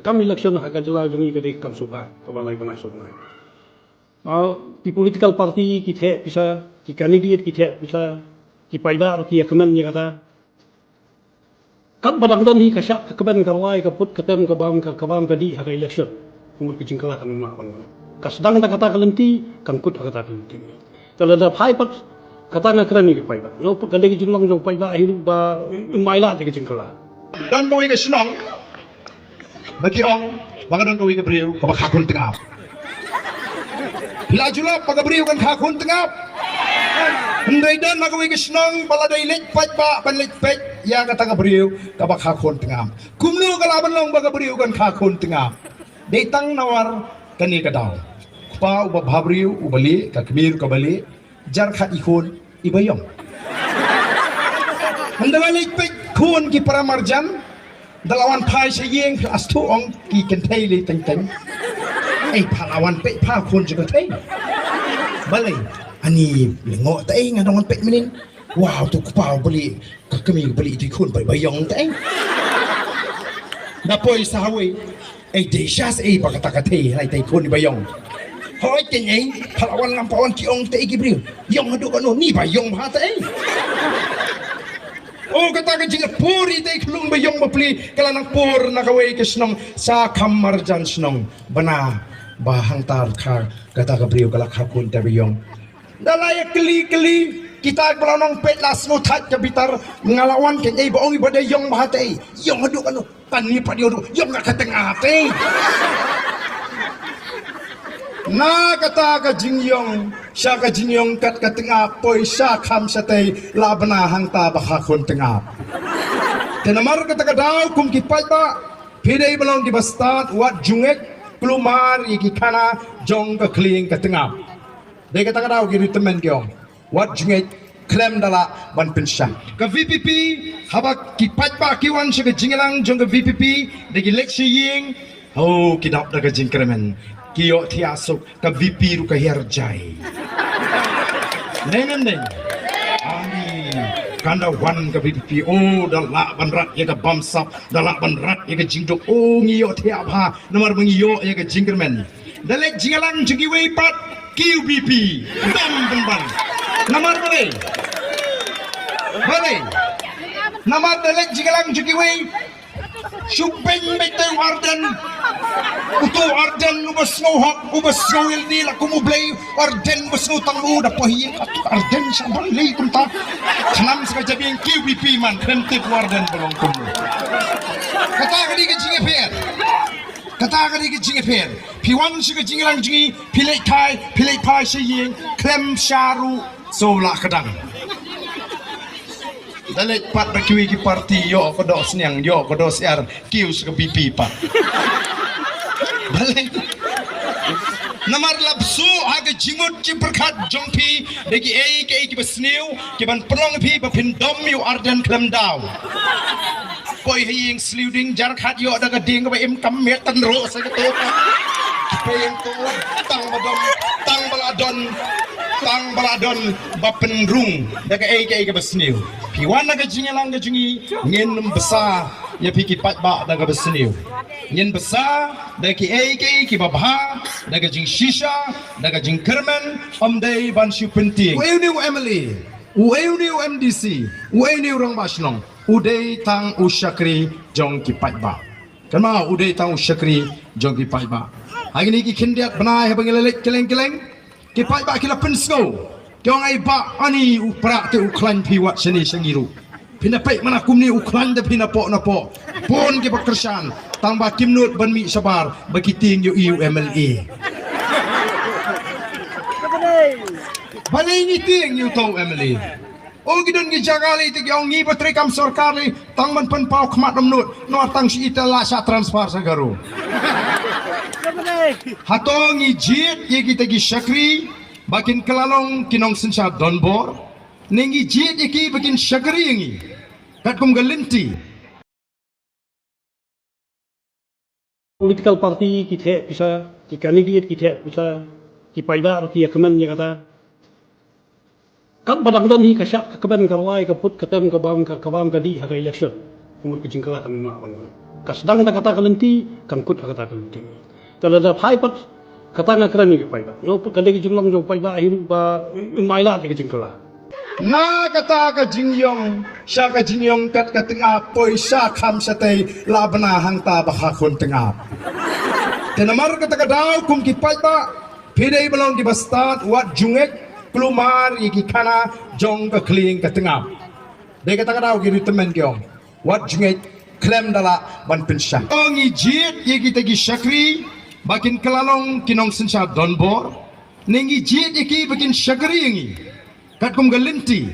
Kami election agak jelas dengan kita kam suka kebalai penasuk na. Di political party kita bisa, di candidate kita bisa, di paida atau di akaman ni kata. Kan padang dan ni kasyak keban kawai kaput ketem kabam kadi agak election. Umur kecingkalah kan makan. Kasdang tak kata kelenti, kan kut kata kelenti. Kalau ada pai pak kata nak keren ni paida. No pun kali kecinglang jong paida hidup ba mailah di kecingkalah. Dan kau ingin senang, bagi orang, bagaimana kau ingin beriu, kau bakal tengah. Bila julap, bagaimana beriu kan kakun tengah. Hendai dan kau ingin senang, bala day lek paj ba, ban lek paj, ya kata kau beriu, kau bakal kakun tengah. Kumnu kalau abang bagaimana beriu kan kakun tengah. Datang nawar kani kadau. Kupa ubah beriu, ubali, kakmir kabali, jar kat ikon, ibayong. Hendai lek paj kun ki para marjan. Dalawan pai sayeng kelas tu ong ki kentai le teng pahlawan pe pa kun juga tei balai ani lengok tei ngadongan pe menin wow tu kupau beli kami beli di kun bayong tei dapoi sawe desas bakata tei lai tei kun bayong hoi ken pahlawan lampawan ki ong tei gibril yong hadu kanu ni bayong ha tei. Oh kata kecing puri teh kelung bayong beli kalau nak pur nak kawai kesnong sa kamar jan snong bana bahang tar kata kebriu kalau kakun terbayong dalai keli kita belanong pet las ngutat kebitar ngalawan kenyai bohong ibadah yong bahatai yong aduk anu tani padi aduk yong nak ketengah teh na kata ka jingyong siya ka jingyong kat katengah poi siya kam sa tay labana hang ta bakakon tengah tenamar kata kadaw kum kipat ba pidai balong di bastat wat jungek kelumar iki kana jong ka kling ka tengah de kata kadaw giri temen gyong wat jungek klem dala ban pensya ka VPP habak kipat ba kiwan siya ka jinglang jong ka VPP de election ying oh kidap da ka jingkremen kiyo tiasok ka VP ru ka herjai nenen ani kanda wan ka VP oh dala banrat ya ka bamsap dala banrat ya ka jingdok oh ngiyo tiapa nomor mengiyo ya ka jingkermen dalek jingalang jigiwe pat QBP dam ban nomor bale nomor dalek jingalang jigiwe Supeng betul Arden, utu Arden ubas ngohak ubas ngawil nila kumublay Arden ubas ngutang mo dapahiyin atu Arden sa balay kumta kanam sa kajabing QBP man kremtip Arden balong kumu kata ka di kajing eper piwan sa kajing lang jingi pilay pai sa ying krem syaru so la kadang dalek pat berkiwi ki parti yo kodos niang yo kodos yar kius ke pipi pat dalek namar labsu aga jimut ki berkat jongpi degi ki besniu ki ban prong pi bapin dom yu arden klem daw koi hiying sluding jar khat yo daga ding ba im kam me tan ro sa to peyeng to tang baladon bapen rung daga ki besniu piwan naga jingelang ga jingi ngin besar ya piki pat ba daga besniu ngin besar daki ki babha daga jing shisha daga jing kermen amdai ban shu penting ueu Emily ueu MDC ueu rong basnong udai tang usyakri jong ki pat ba kama udai tang usyakri jong ki pat ba hari ni ki kindiat benai bangelelek keleng ki pat ba kila pensgo Kiong ay ba ani upra te uklan piwat seni sengiru. Pinapay manakum ni uklan de pinapo na po. Pon ki bakresan tambah kimnut ban mi sabar bagiting yu UMLA. Balay ni ting yu to MLA. O gidon gi jagali ti kiong ni batri kam sarkari tang man pan pau khmat namnut no tang si itala sa transfer sa garu. Hatong ijit ye kita gi syakri bakin kelalong kinong sensa donbor nengi jit iki bakin syagari yengi kat kum galinti Political party kita bisa, ki candidate kita bisa, ki paida ki yakman ni kata. Kan padang dan hi kasyak kaban karwai kaput katem kabam ka di hari election. Umur kecingkala kami mak bang. Kasdang na kata kalenti, kangkut kata kalenti. Talada haipat kata na kran ni paida. No kadai jumlang jo paida hiru ba maila ni kecingkala. Na kata ka jingyong, siya ka jingyong kat ka tengah poi siya kam sa tay labana hang ta baka kun tengah. Tenamar kata ka daw kum kipai ta, pidai balong di bastat wat jungek kelumar iki kana jong ka kling ka tengah. Dai kata ka daw giri temen gyong, wat jungek klem dala ban pensya. Ong ijit iki tagi syakri, bakin kelalong kinong sensya donbor, nengi jit iki bakin syakri ini. Kat kum galinti